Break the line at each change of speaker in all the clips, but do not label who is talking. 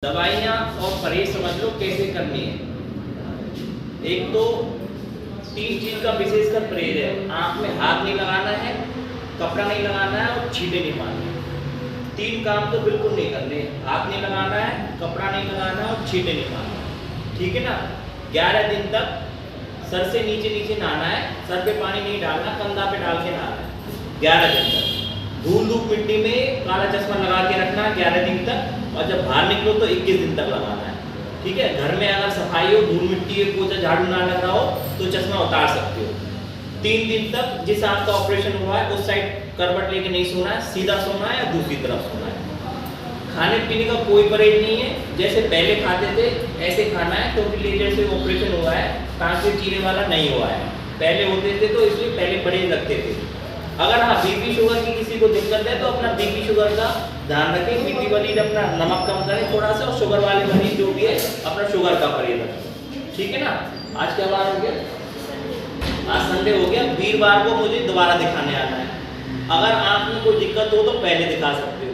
दवाइयाँ और परहेज समझ लो कैसे करनी है। एक तो 3 चीज का विशेषकर परहेज है। आंख में हाथ नहीं लगाना है, कपड़ा नहीं लगाना है और छींटे नहीं मारने। 3 काम तो बिल्कुल नहीं करने। हाथ नहीं लगाना है, कपड़ा नहीं लगाना है और छींटे नहीं मारना, ठीक है ना। 11 दिन तक सर से नीचे नीचे नहाना है, सर पे पानी नहीं डालना, कंधा पे डाल के नहाना है 11 दिन तक। धूल धूप मिट्टी में काला चश्मा लगा के रखना है 11 दिन तक, और जब बाहर निकलो तो 21 दिन तक लगाना है, ठीक है। घर में अगर सफाई हो, धूल मिट्टी है, पोछा झाड़ू ना लग रहा हो तो चश्मा उतार सकते हो। 3 दिन तक जिस आंख का ऑपरेशन हुआ है उस साइड करवट लेके नहीं सोना है, सीधा सोना है या दूसरी तरफ सोना है। खाने पीने का कोई परहेज नहीं है, जैसे पहले खाते थे ऐसे खाना है, क्योंकि लेजर से ऑपरेशन हुआ है, टांग से चीरे वाला नहीं हुआ है। पहले होते थे तो इसलिए पहले परहेज रखते थे। अगर हाँ बीपी शुगर की किसी को दिक्कत है तो अपना बीपी शुगर का ध्यान रखें। बीपी वाली अपना नमक कम करें थोड़ा सा, और शुगर वाले मरीज जो भी है अपना शुगर का परहेज रखें, ठीक है ना। आज क्या बार हो गया? आज संडे हो गया। वीरवार को मुझे दोबारा दिखाने आना है। अगर आंख में कोई दिक्कत हो तो पहले दिखा सकते हो।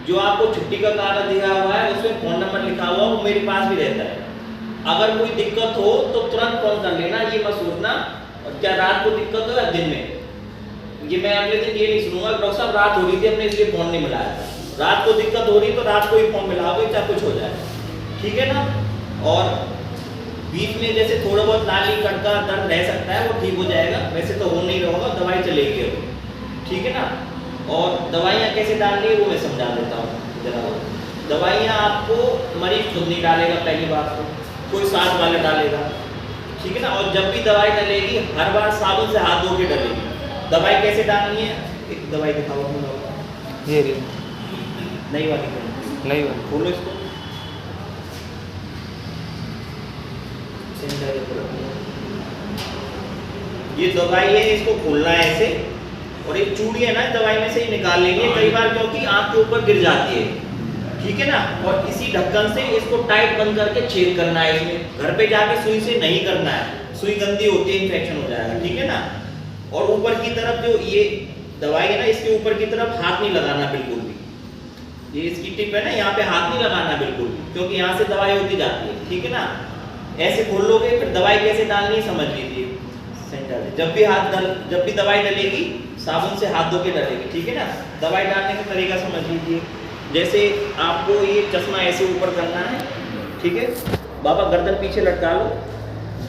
जो आपको छुट्टी का कागज दिया हुआ है उसमें फ़ोन नंबर लिखा हुआ वो मेरे पास भी रहता है। अगर कोई दिक्कत हो तो तुरंत फ़ोन कर लेना, ये मत सोचना क्या रात को दिक्कत हो या दिन में। ये मैं अगले दिन ये नहीं सुनूंगा डॉक्टर साहब रात हो रही थी हमने इसलिए फ़ोन नहीं मिलाया था। रात को दिक्कत हो रही तो रात को ही फ़ोन मिलाओगे, चाहे कुछ हो जाए, ठीक है ना। और बीच में जैसे थोड़ा बहुत नाली कटका दर्द रह सकता है वो ठीक हो जाएगा, वैसे तो हो नहीं रहा होगा, दवाई चलेगी अभी, ठीक है ना। और दवाइयाँ कैसे डालनी है वो मैं समझा देता हूँ जरा। दवाइयाँ आपको मरीज खुद नहीं डालेगा, पहली बात तो कोई साथ वाला डालेगा, ठीक है ना। और जब भी दवाई डलेगी हर बार साबुन से हाथ धो के डलेगी। दवाई कैसे डालनी है, एक दवाई दिखाओ ये नई वाली,
नहीं वाली
खोलो इसको। ये दवाई है, इसको खोलना है ऐसे, और एक चूड़ी है ना दवाई में से ही निकाल लेंगे कई बार, क्योंकि आंख के ऊपर गिर जाती है, ठीक है ना। और इसी ढक्कन से इसको टाइट बंद करके छेद करना है। इसमें घर पे जाके सुई से नहीं करना है, सुई गंदी होती है, इन्फेक्शन हो जाएगा, ठीक है ना। और ऊपर की तरफ जो ये दवाई है ना, इसके ऊपर की तरफ हाथ नहीं लगाना बिल्कुल भी। ये इसकी टिप है ना, यहाँ पे हाथ नहीं लगाना बिल्कुल भी, क्योंकि यहाँ से दवाई होती जाती है, ठीक है ना। ऐसे खोल लोगे, फिर दवाई कैसे डालनी है समझ लीजिए। जब भी दवाई डलेगी साबुन से हाथ धो के डलेगी, ठीक है ना। दवाई डालने का तरीका समझ लीजिए। जैसे आपको ये चश्मा ऐसे ऊपर करना है, ठीक है। बाबा गर्दन पीछे लटका लो।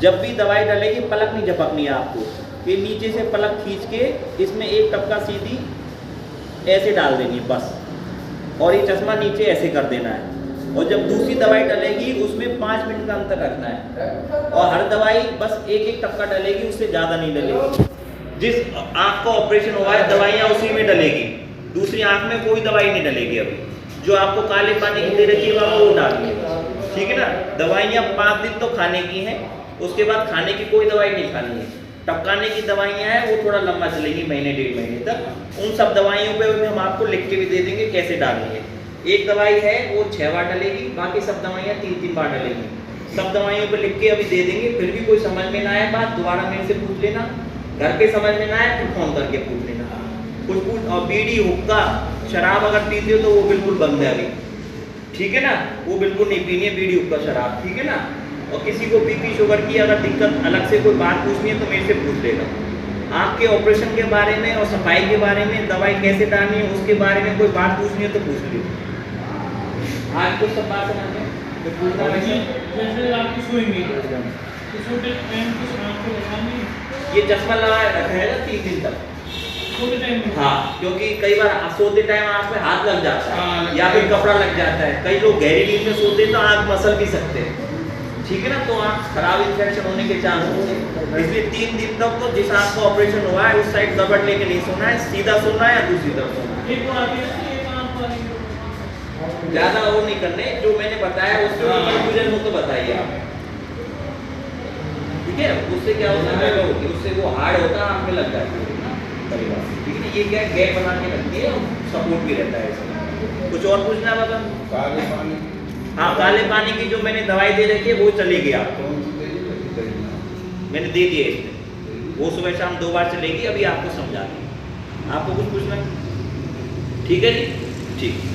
जब भी दवाई डलेगी पलक नहीं झपकनी है आपको, ये नीचे से पलक खींच के इसमें एक टपका सीधी ऐसे डाल देनी है बस, और ये चश्मा नीचे ऐसे कर देना है। और जब दूसरी दवाई डलेगी उसमें 5 मिनट का अंतर रखना है, और हर दवाई बस एक एक टपका डलेगी, उससे ज़्यादा नहीं डलेगी। जिस आँख का ऑपरेशन हुआ है दवाइयाँ उसी में डलेगी, दूसरी आँख में कोई दवाई नहीं डलेगी। अभी जो आपको काले पानी की दे रखी है बाबा वो डालिएगा, ठीक है ना। दवाइयाँ 5 दिन तो खाने की हैं, उसके बाद खाने की कोई दवाई नहीं खानी है। टपकाने की दवाइयाँ हैं वो थोड़ा लंबा चलेगी, महीने 1.5 महीने तक। उन सब दवाइयों पे हम आपको लिख के भी दे देंगे कैसे डालनी है। एक दवाई है वो 6 बार डलेगी, बाकी सब दवाइयाँ 3-3 बार डलेगी। सब दवाइयों पे लिख के अभी दे देंगे। फिर भी कोई समझ में ना आए बात दोबारा मेरे से पूछ लेना, घर पे समझ में ना आए फिर फोन करके पूछ लेना कुछ पूछ। और बीड़ी हुक्का शराब अगर पीते हो तो वो बिल्कुल बंद है अभी, ठीक है ना। वो बिल्कुल नहीं पीनी है बीड़ी हुक्का शराब, ठीक है ना। और किसी को बीपी शुगर की अगर दिक्कत अलग से कोई बात पूछनी है तो मेरे से पूछ लेगा। आपके ऑपरेशन के बारे में और सफाई के बारे में, दवाई कैसे डालनी है उसके बारे में कोई बात पूछनी है तो पूछ लीजिए। आज कुछ सब बात समझ में तो पूछना है।
जैसे आपकी सुई में छोटे टाइम कुछ आंख को लगानी,
ये चश्मा लगा रखा है ना 3 दिन तक,
छोटे टाइम में।
हाँ, क्योंकि कई बार सोते टाइम आंख में हाथ लग जाता है,
हाँ,
या फिर कपड़ा लग जाता है। कई लोग गहरी नींद में सोते हैं तो आंख मसल भी सकते हैं, ठीक है ना। तो आंख खराब इन्फेक्शन होने के चांस होते हैं। इसलिए 3 दिन तक तो जिस आंख का ऑपरेशन हुआ है उस साइड दबड़ लेके नहीं सोना है, सीधा सोना है या दूसरी तरफ सोना है।
एक बार एक आंख वाली
ज्यादा वो नहीं करने, जो मैंने बताया उससे कंफ्यूजन हो तो बताइए आप, ठीक है। उससे क्या होता है, उससे वो हार्ड होता है, आंख में लग जाती है, ठीक है। ये क्या गैप बना के रखती है, सपोर्ट भी रहता है इसमें। कुछ और पूछना है बाबा?
काले पानी,
हाँ, काले पानी की जो मैंने दवाई दे रखी है वो चलेगी आपको, मैंने दे दी है इसमें, वो सुबह शाम 2 बार चलेगी। अभी आपको समझा दी। आपको कुछ पूछना है? ठीक है जी, ठीक।